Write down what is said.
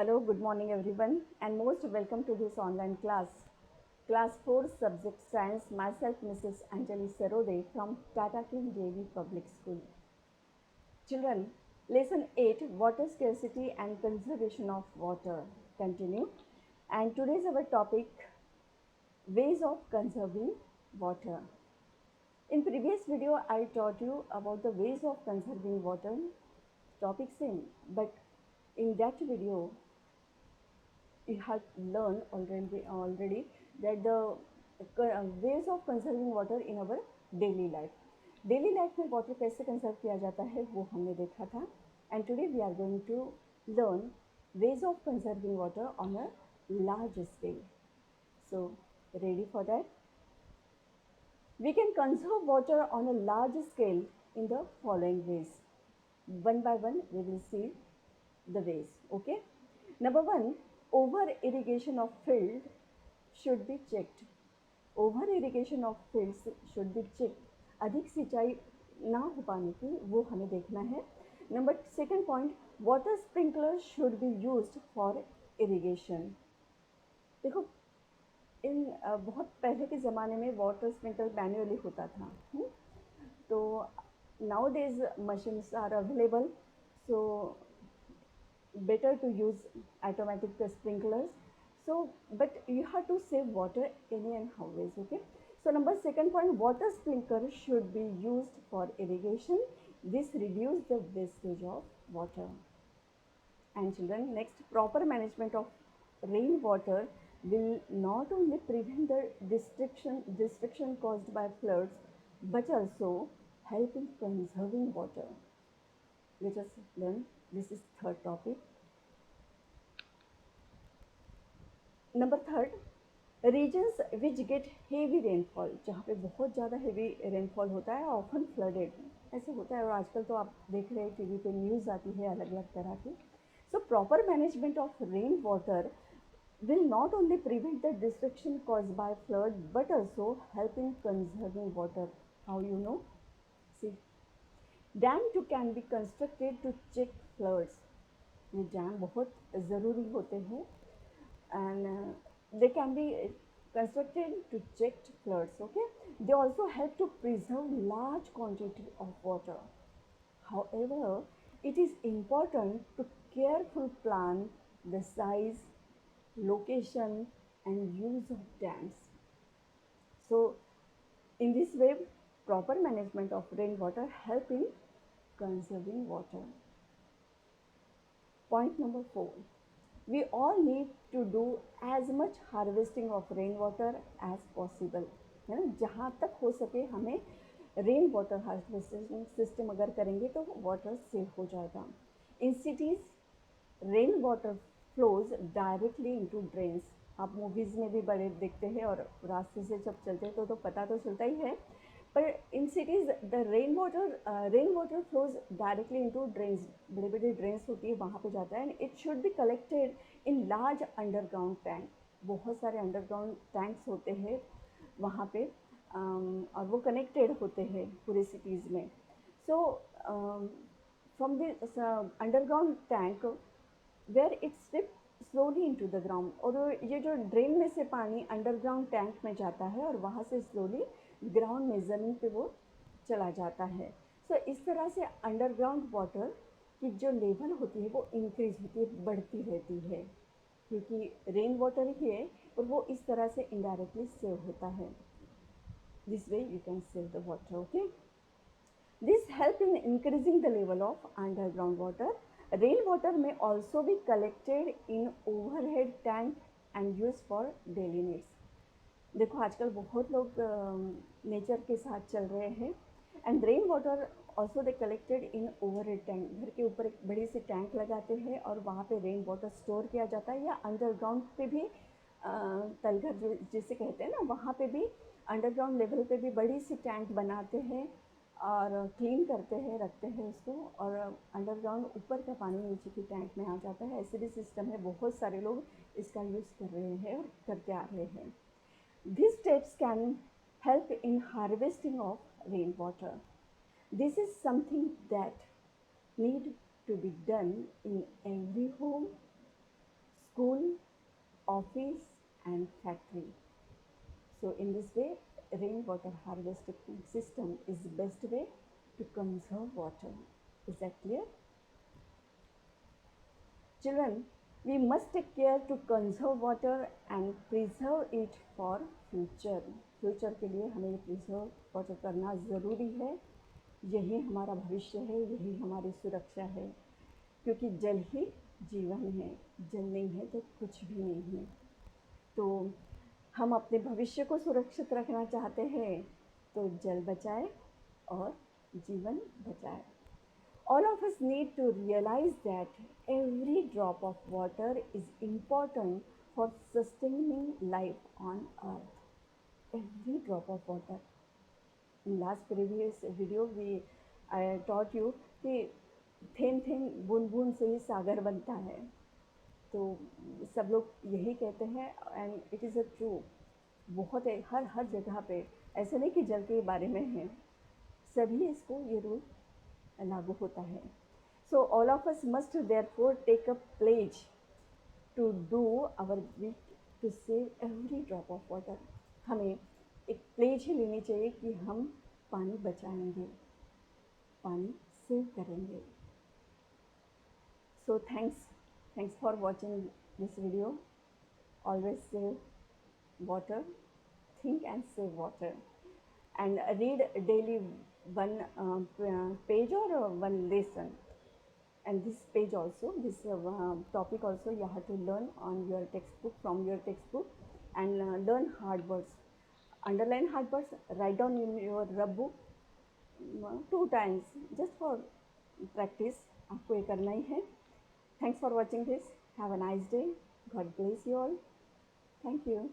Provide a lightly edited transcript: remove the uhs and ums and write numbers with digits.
Hello, good morning everyone, and most welcome to this online class. Class 4 Subject Science, myself Mrs. Anjali Sarode from Tata King JV Public School. Children, Lesson 8 Water Scarcity and Conservation of Water. Continue. And today's our topic Ways of Conserving Water. In previous video, I taught you about the ways of conserving water. Topic same, but in that video, you have learned already that the ways of conserving water in our daily life में water कैसे conserve किया जाता है वो हमने देखा था and today we are going to learn ways of conserving water on a large scale. So ready for that? We can conserve water on a large scale in the following ways. One by one we will see the ways. Okay, number one, over irrigation of field should be checked. Over irrigation of fields should be check. अधिक सिंचाई ना हो पाने की वो हमें देखना है। Number second point, water sprinkler should be used for irrigation. देखो इन बहुत पहले के ज़माने में वाटर स्प्रिंकलर मैन्युअली होता था। तो nowadays machines are available, so better to use automatic sprinklers. So but you have to save water any and how ways. Okay, so number second point, water sprinkler should be used for irrigation. This reduce the wastage of water. And children, next, proper management of rainwater will not only prevent the destruction caused by floods but also help in conserving water. Let us learn. This is third topic. Number third, reasons which get heavy rainfall, जहाँ पे बहुत ज़्यादा heavy rainfall होता है, often flooded ऐसे होता है। और आजकल तो आप देख रहे हैं टीवी पे न्यूज़ आती है अलग अलग तरह की। So proper management of rain water will not only prevent the destruction caused by flood but also help in conserving water. How you know? See, dam too can be constructed to check floods. ये dam बहुत ज़रूरी होते हैं and they can be constructed to check floods. Okay, they also help to preserve large quantity of water. However, it is important to carefully plan the size, location and use of dams. So in this way, proper management of rainwater help in conserving water. Point number 4, we all need to do as much harvesting of rainwater as possible. है ना, जहाँ तक हो सके हमें rain water harvesting system अगर करेंगे तो वाटर सेव हो जाएगा। In cities rain water flows directly into drains. आप मूवीज़ में भी बड़े देखते हैं और रास्ते से जब चलते हैं तो पता तो चलता ही है, पर in cities the rain water flows directly into drains. बड़े बड़े ड्रेन्स होती है वहाँ पे जाता है and it should be collected in large underground tank. बहुत सारे अंडरग्राउंड टैंक्स होते हैं वहाँ पे और वो कनेक्टेड होते हैं पूरे सिटीज़ में। So from the underground tank where it slip slowly into the ground, और ये जो ड्रेन में से पानी अंडरग्राउंड टैंक में जाता है और वहाँ से स्लोली ग्राउंड में ज़मीन पे वो चला जाता है। सो इस तरह से अंडरग्राउंड वाटर की जो लेवल होती है वो इंक्रीज होती है, बढ़ती रहती है, क्योंकि रेन वाटर ही है और वो इस तरह से इनडायरेक्टली सेव होता है। This way you can save the water. Okay, this help in increasing the level of underground water. Rain water में also be collected in overhead tank and use for daily needs. देखो आजकल बहुत लोग nature के साथ चल रहे हैं and rain water also they collected in overhead tank. घर के ऊपर एक बड़ी सी टैंक लगाते हैं और वहाँ पे रेन वाटर स्टोर किया जाता है, या अंडरग्राउंड पे भी तलघर जो जिसे कहते हैं ना, वहाँ पे भी अंडरग्राउंड लेवल पे भी बड़ी सी टैंक बनाते हैं और क्लीन करते हैं, रखते हैं उसको, और अंडरग्राउंड ऊपर का पानी नीचे की टैंक में आ जाता है। ऐसे भी सिस्टम है, बहुत सारे लोग इसका यूज़ कर रहे हैं और करते आ रहे हैं। These steps can help in harvesting of rainwater. This is something that need to be done in every home office and factory. So in this way, rainwater harvesting system is the best way to conserve water. Is that clear? Children, we must take care to conserve water and preserve it for future. Future के लिए हमें preserve water करना ज़रूरी है. यही हमारा भविष्य है, यही हमारी सुरक्षा है, क्योंकि जल ही जीवन है. जल नहीं है तो कुछ भी नहीं है. तो हम अपने भविष्य को सुरक्षित रखना चाहते हैं तो जल बचाए और जीवन बचाए. All of us need to realize that every drop of water is important for sustaining life on earth. Every drop of water. In last previous video I taught you कि थेन थेन बूंद बूंद से ही सागर बनता है. तो सब लोग यही कहते हैं and it is a true. बहुत है, हर हर जगह पे. ऐसे नहीं कि जल के बारे में है, सभी इसको ये रूल लागू होता है. So all of us must therefore take a pledge to do our bit to save every drop of water. हमें एक प्लेज ही लेनी चाहिए कि हम पानी बचाएंगे, पानी सेव करेंगे. So thanks for watching this video. Always save water, think and save water, and read daily one page or one lesson. And this page also, this topic also you have to learn on your textbook, from your textbook, and learn hard words. Underline hard words, write down in your rub book 2 times, just for practice. आपको ये करना ही है. Thanks for watching this. Have a nice day. God bless you all. Thank you.